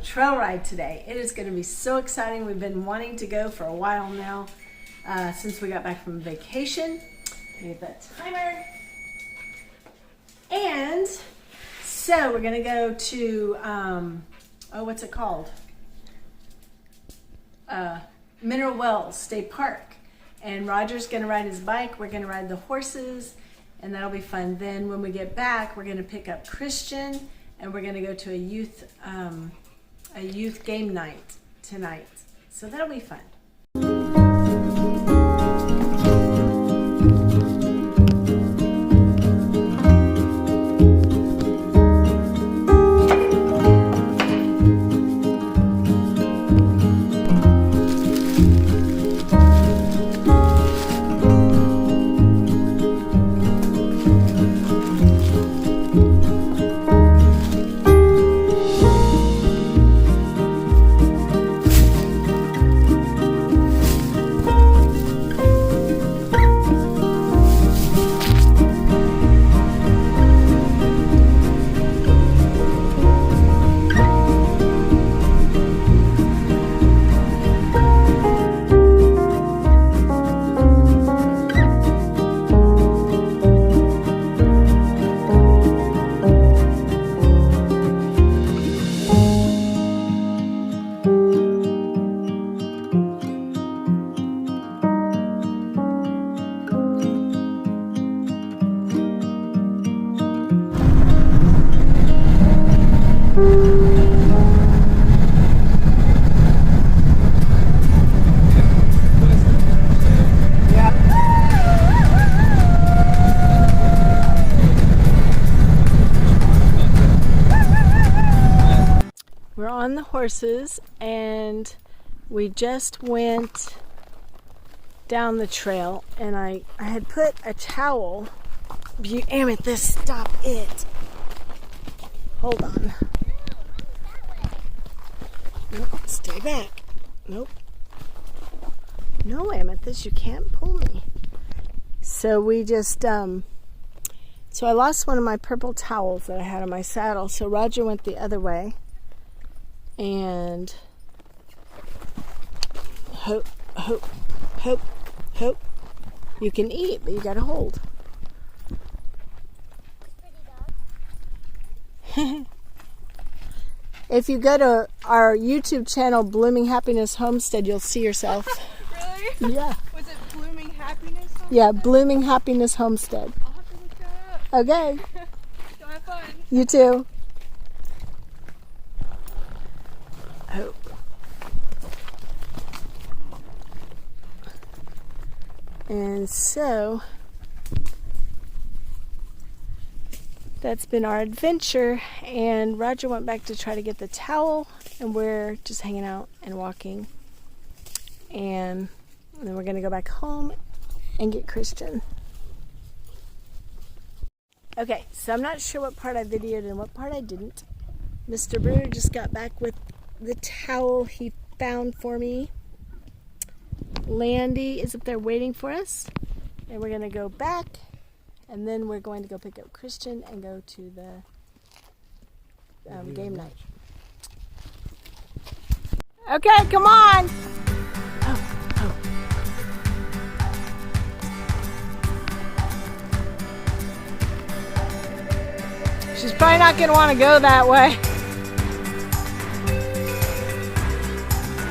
trail ride today. It is going to be so exciting. We've been wanting to go for a while now, since we got back from vacation. Get that timer. And so we're going to go to, what's it called? Mineral Wells State Park. And Roger's going to ride his bike. We're going to ride the horses, and that'll be fun. Then when we get back, we're going to pick up Christian, and we're going to go to a youth game night tonight. So that'll be fun. We're on the horses, and we just went down the trail, and I had put a towel. Amethyst, stop it. Hold on. Nope, stay back. Nope. No, Amethyst, you can't pull me. So we just, so I lost one of my purple towels that I had on my saddle, so Roger went the other way. And hope. You can eat, but you gotta hold. If you go to our YouTube channel, Blooming Happiness Homestead, you'll see yourself. Really? Yeah. Was it Blooming Happiness Homestead? Yeah, Blooming Happiness Homestead. I'll have to look that up. Okay. Go have fun. You too. Hope. And so that's been our adventure, and Roger went back to try to get the towel, and we're just hanging out and walking, and then we're gonna go back home and get Christian. Okay, so I'm not sure what part I videoed and what part I didn't. Mr. Brewer just got back with the towel he found for me. Landy is up there waiting for us, and we're gonna go back, and then we're going to go pick up Christian and go to the game night. Okay, come on. Oh. She's probably not gonna want to go that way.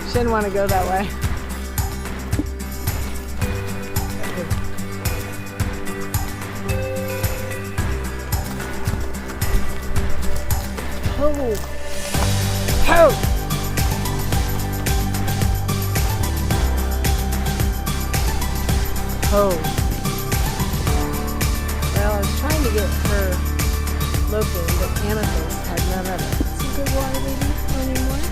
She didn't want to go that way. Oh. Well, I was trying to get her loafing, but Amethyst had none of it. Is it good water, baby? Anymore?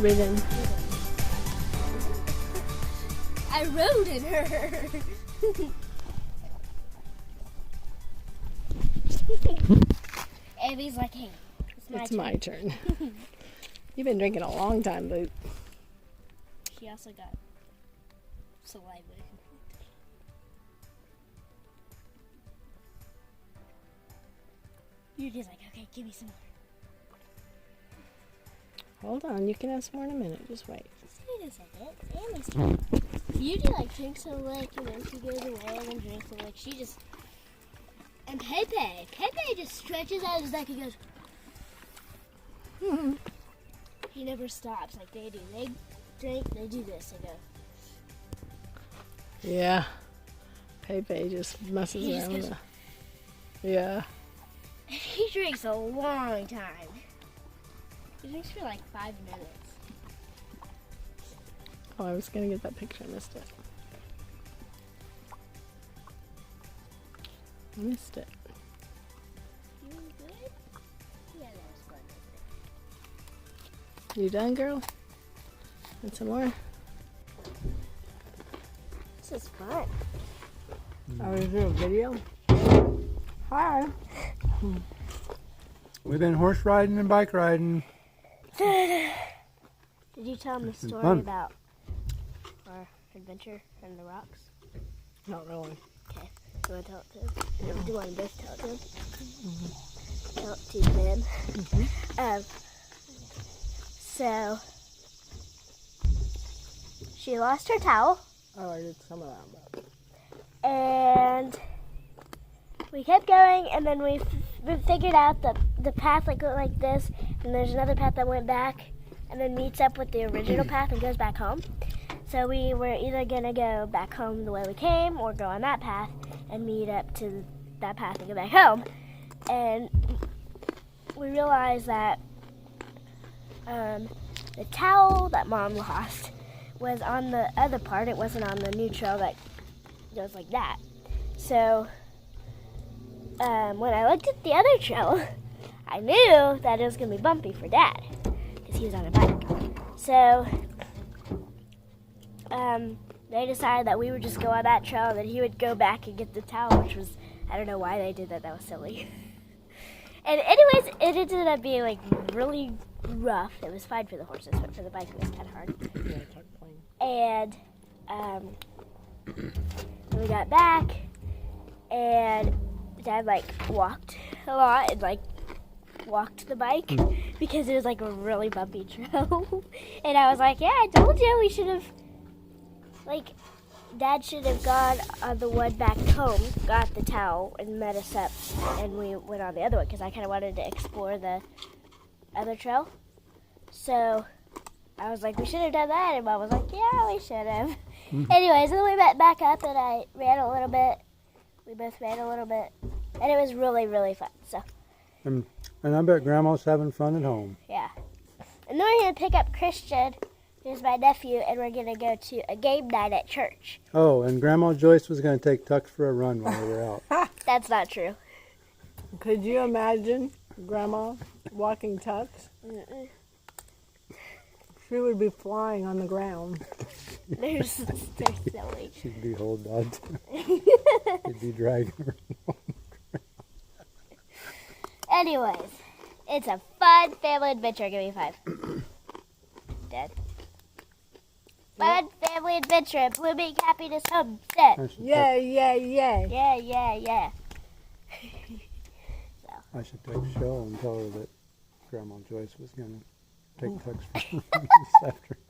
Ridden. I rode in her. Abby's like, hey, it's my turn. You've been drinking a long time, Luke. She also got saliva. Beauty's like, okay, give me some more. Hold on, you can have some more in a minute. Just wait. Just wait a second. Beauty like drinks a lick and then she goes away and then drinks a lick. She just and Pepe just stretches out his neck and goes. He never stops like they do. They drink, they do this, they go. Yeah. Pepe just messes He just around. goes- Yeah. He drinks a long time. He drinks for like 5 minutes. Oh, I was gonna get that picture. I missed it. You good? Yeah, that was fun. You done, girl? And some more? This is fun. I was doing a video. Hi. We've been horse riding and bike riding. Did you tell him the been story fun. about our adventure in the rocks? Not really. Okay. Do you want to tell it to him? Do you want to both tell it to him? Tell it to them. So, she lost her towel, Oh, I did some of that. But... and we kept going, and then we figured out that the path like went like this, and there's another path that went back, and then meets up with the original path and goes back home. So we were either gonna go back home the way we came, or go on that path and meet up to that path and go back home. And we realized that the towel that Mom lost was on the other part. It wasn't on the new trail that goes like that. So when I looked at the other trail, I knew that it was going to be bumpy for Dad because he was on a bike. So they decided that we would just go on that trail and then he would go back and get the towel, which was, I don't know why they did that. That was silly. And anyways, it ended up being like really rough. It was fine for the horses, but for the bike it was kind of hard. Yeah, I talked plain. And we got back, and Dad like walked a lot and like walked the bike because it was like a really bumpy trail. And I was like, yeah, I told you we should have, like, Dad should have gone on the one back home, got the towel, and met us up, and we went on the other one because I kind of wanted to explore the other trail. So I was like, we should have done that, and Mom was like, yeah, we should have. Anyways, then we met back up, and I ran a little bit. We both ran a little bit, and it was really, really fun. So And I bet Grandma's having fun at home. yeah. And then we're gonna pick up Christian, who's my nephew, and we're gonna go to a game night at church. Oh, and Grandma Joyce was going to take Tux for a run while we were out. That's not true. Could you imagine Grandma walking Tux? Mm-mm. She would be flying on the ground. They're silly. She'd be holding on to She'd be dragging her. Anyways, it's a fun family adventure. Give me 5. Dad. Fun family adventure at Blooming Happiness Homestead. Yay, yay, yay. Yeah, yeah, yeah. I should text Cheryl and tell her that Grandma Joyce was going to take Tux for a run this afternoon.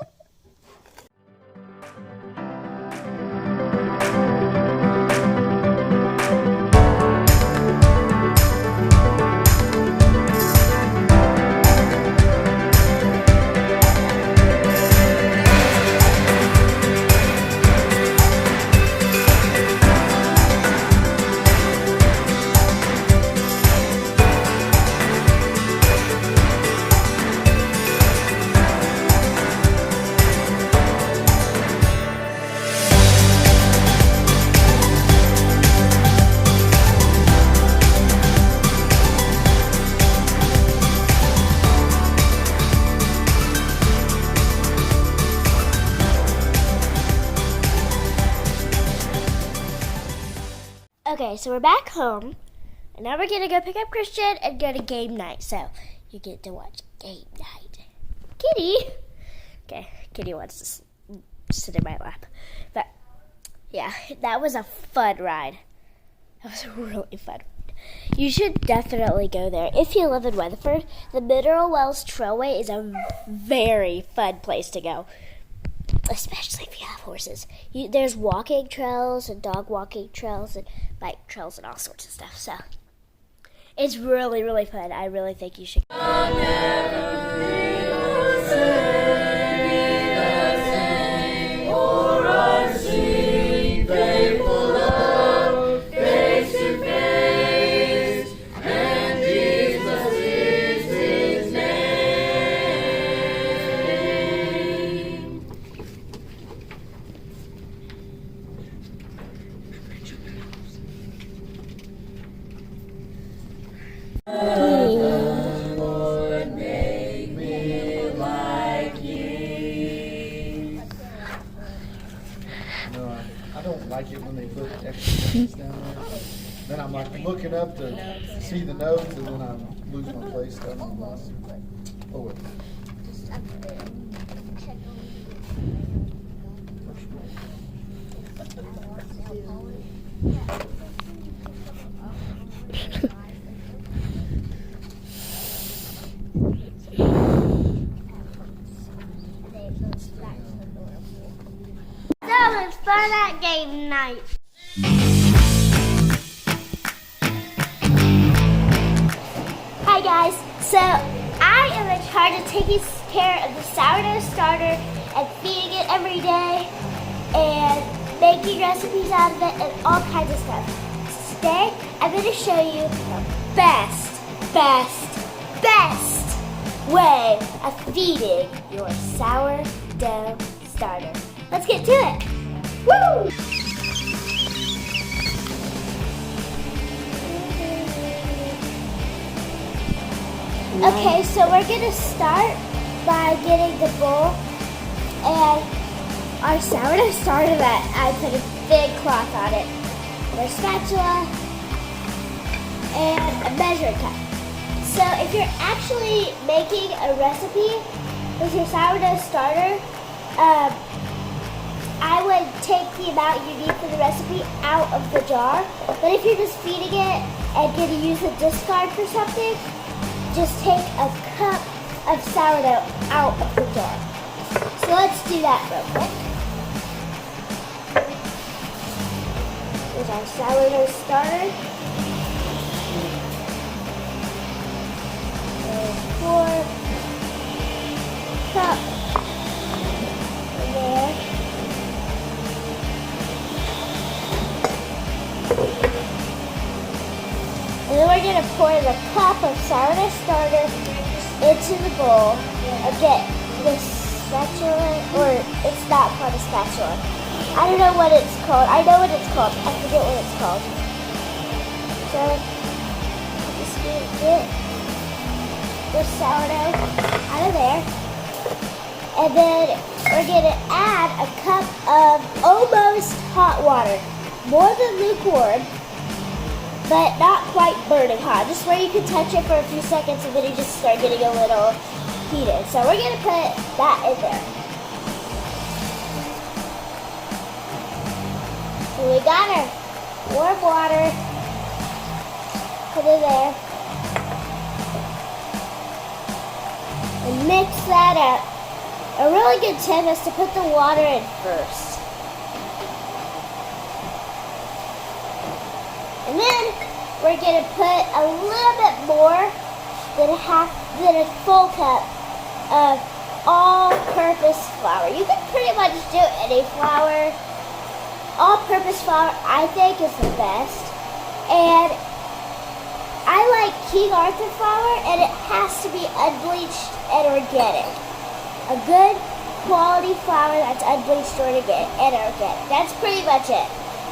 Okay, so we're back home, and now we're gonna go pick up Christian and go to game night. So you get to watch game night. Kitty. Okay, Kitty wants to sit in my lap. But yeah, that was a fun ride. That was a really fun ride. You should definitely go there. If you live in Weatherford, the Mineral Wells Trailway is a very fun place to go, especially if you have horses. There's walking trails and dog walking trails and bike trails and all sorts of stuff. So it's really, really fun. I really think you should go. I don't like it when they put extra things down there. Then I'm like looking up to see the notes, and then I lose my place. Stuff. Oh wait. So it's fun at game night. Hi guys, so I am in charge of taking care of the sourdough starter and feeding it every day and making recipes out of it and all kinds of stuff. Today I'm going to show you the best way of feeding your sourdough starter. Let's get to it. Woo! Okay, so we're gonna start by getting the bowl and our sourdough starter that I put a big cloth on it, our spatula, and a measuring cup. So if you're actually making a recipe with your sourdough starter, I would take the amount you need for the recipe out of the jar. But if you're just feeding it and going to use a discard for something, just take a cup of sourdough out of the jar. So let's do that real quick. Here's our sourdough starter. There's 4 cups in there. And then we're going to pour the cup of sourdough starter into the bowl and get the spatula, or it's not called a spatula. I don't know what it's called. I know what it's called. I forget what it's called. So, just going to get the sourdough out of there. And then we're going to add a cup of almost hot water. More than lukewarm, but not quite burning hot. Just where you can touch it for a few seconds and then you just start getting a little heated. So we're going to put that in there. So we got our warm water. Put it there. And mix that up. A really good tip is to put the water in first. And then we're going to put a little bit more than a full cup of all-purpose flour. You can pretty much do any flour. All-purpose flour, I think, is the best. And I like King Arthur flour, and it has to be unbleached and organic. A good quality flour that's unbleached and organic. That's pretty much it.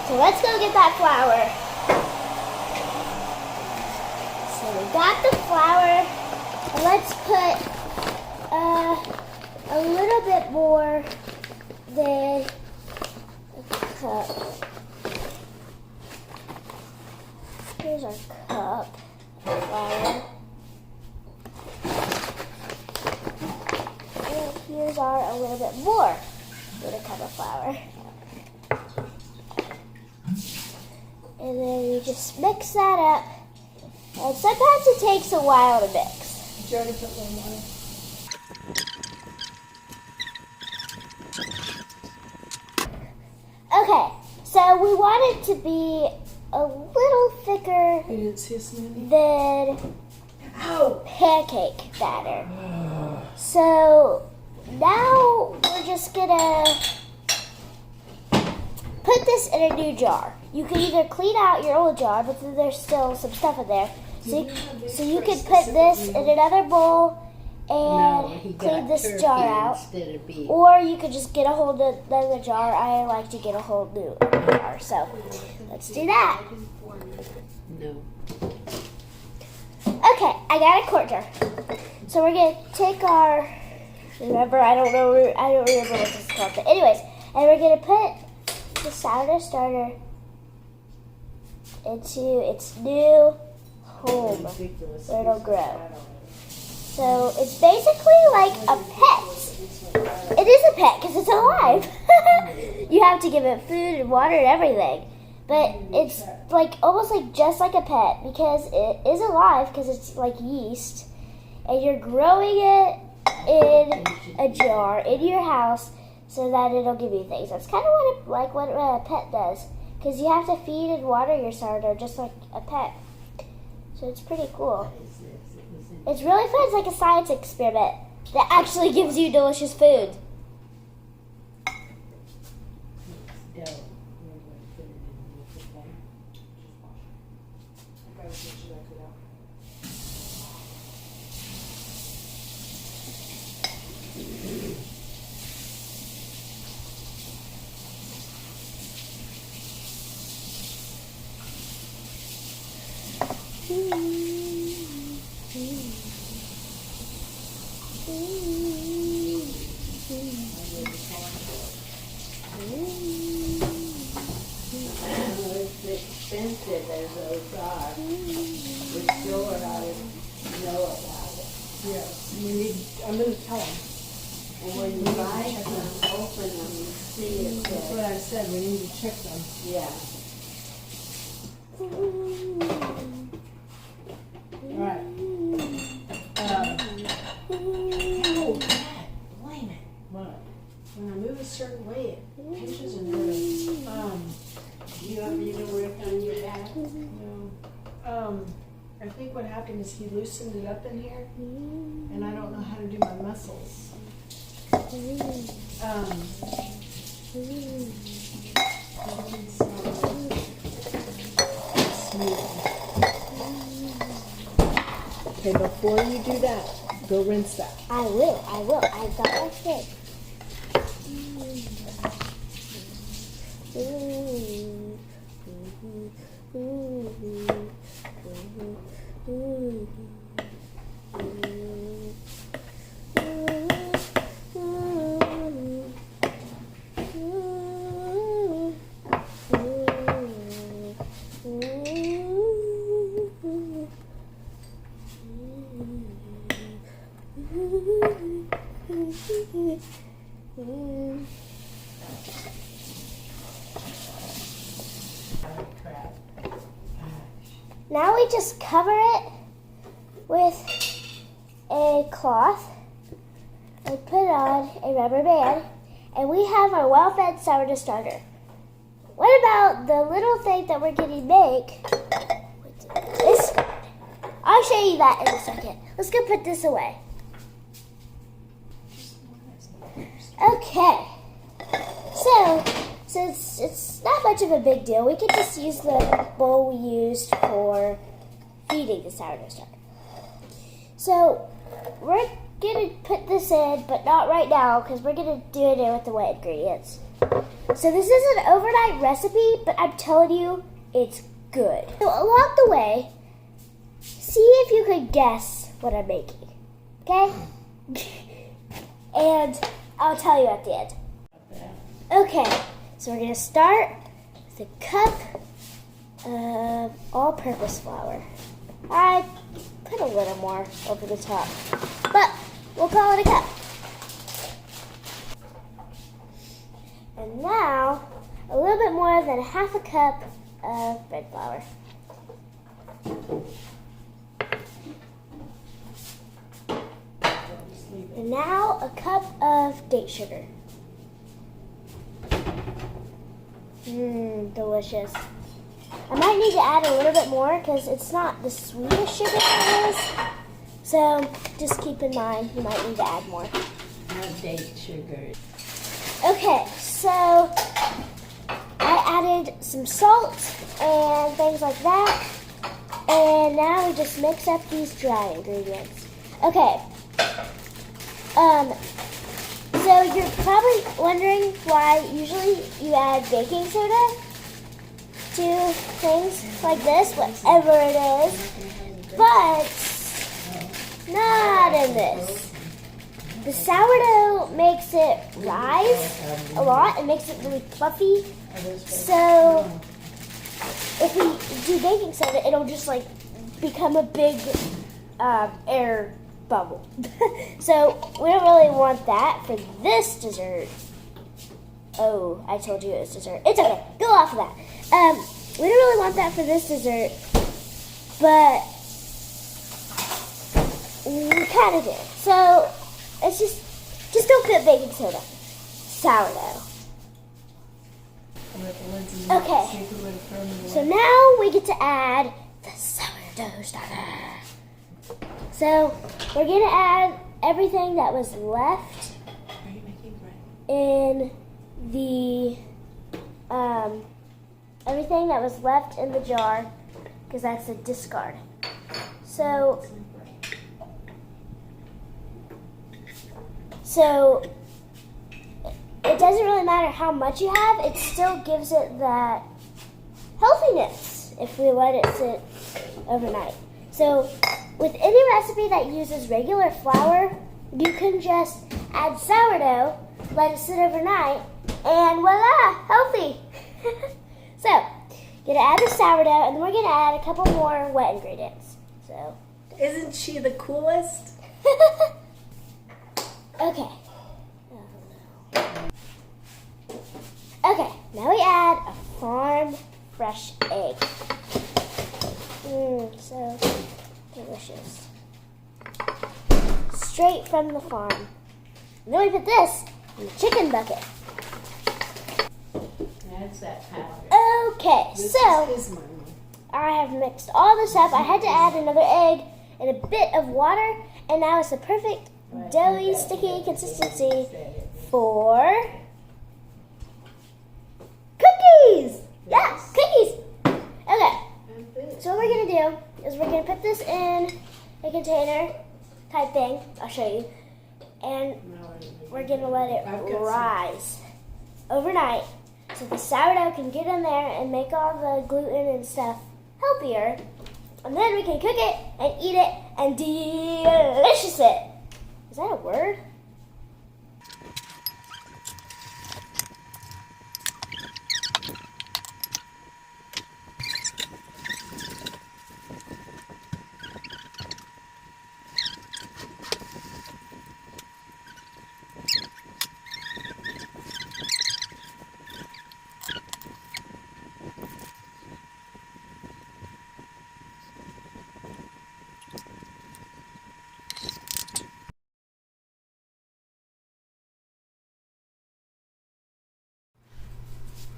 So let's go get that flour. So we got the flour. Let's put a little bit more than a cup. Here's our cup of flour. And here's a little bit more than a cup of flour. And then you just mix that up And sometimes it takes a while to mix. Did you already put warm water? Okay, so we want it to be a little thicker You didn't see a smoothie? than Ow! pancake batter. So now we're just gonna put this in a new jar. You can either clean out your old jar, but then there's still some stuff in there. So you can put this in another bowl and clean this jar out. Or you could just get a whole new jar. I like to get a whole new jar. So let's do that. No. Okay, I got a quart jar. So we're gonna take our, remember, I don't remember what this is called, but anyways, and we're gonna put the sourdough starter into its new home where it'll grow. So it's basically like a pet. It is a pet because it's alive. You have to give it food and water and everything. But it's like almost like just like a pet because it is alive because it's like yeast. And you're growing it in a jar in your house so that it'll give you things. That's kind of what a pet does. Because you have to feed and water your sourdough just like a pet. So it's pretty cool. It's really fun. It's like a science experiment that actually gives you delicious food. Expensive as those are, we're sure how to know about it. Yes. I'm going to tell them. And when you buy them, open them, you see it That's what says, I said. We need to check them. yeah. All right. Oh, Dad, blame it. What? When I move a certain way, it pinches and hurts. You ever work on your back? No. I think what happened is he loosened it up in here, and I don't know how to do my muscles. Okay, before you do that, go rinse that. I will. I've got my thing. Now we just cover it with a cloth and put on a rubber band, and we have our well-fed sourdough starter. What about the little thing that we're going to make? This. I'll show you that in a second. Let's go put this away. Okay. So it's not much of a big deal. We could just use the bowl we used for feeding the sourdough starter. So we're going to put this in, but not right now because we're going to do it in with the wet ingredients. So this is an overnight recipe, but I'm telling you, it's good. So along the way, see if you could guess what I'm making, okay? And I'll tell you at the end. Okay, so we're gonna start with a cup of all-purpose flour. I put a little more over the top, but we'll call it a cup. And now, a little bit more than half a cup of bread flour. And now a cup of date sugar. Delicious. I might need to add a little bit more because it's not the sweetest sugar there is. So just keep in mind you might need to add more. No date sugar. Okay, so I added some salt and things like that. And now we just mix up these dry ingredients. Okay. So you're probably wondering why usually you add baking soda to things like this, whatever it is, but not in this. The sourdough makes it rise a lot and makes it really fluffy. So if we do baking soda, it'll just like become a big air bubble. So we don't really want that for this dessert. Oh, I told you it was dessert. It's okay. Go off of that. We don't really want that for this dessert, but we kind of do. So it's just don't put baking soda. Sourdough. Okay. So now we get to add the sourdough starter. So we're gonna add everything that was left in the everything that was left in the jar, because that's a discard. So it doesn't really matter how much you have, it still gives it that healthiness if we let it sit overnight. So with any recipe that uses regular flour, you can just add sourdough, let it sit overnight, and voila, healthy. So, gonna add the sourdough, and then we're gonna add a couple more wet ingredients. So, Isn't she the coolest? okay. Okay, now we add a farm fresh egg. So delicious. Straight from the farm. And then we put this in the chicken bucket. That's that powder. Okay, so His money. I have mixed all this up. I had to add another egg and a bit of water, and now it's the perfect doughy, sticky consistency for cookies. Yeah, cookies. Okay, so what we're gonna do is we're gonna put this in a container type thing. I'll show you, and we're gonna let it rise overnight, so the sourdough can get in there and make all the gluten and stuff healthier. And then we can cook it and eat it and delicious it. Is that a word?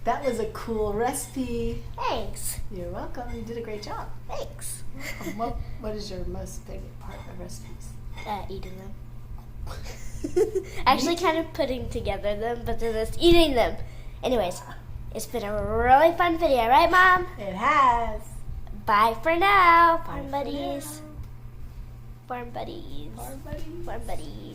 That was a cool recipe. Thanks. You're welcome. You did a great job. Thanks. What is your most favorite part of recipes? Eating them. Actually kind of putting together them, but then just eating them. Anyways, it's been a really fun video, right, Mom? It has. Bye for now, farm buddies. Farm buddies. Our buddy. Farm buddies.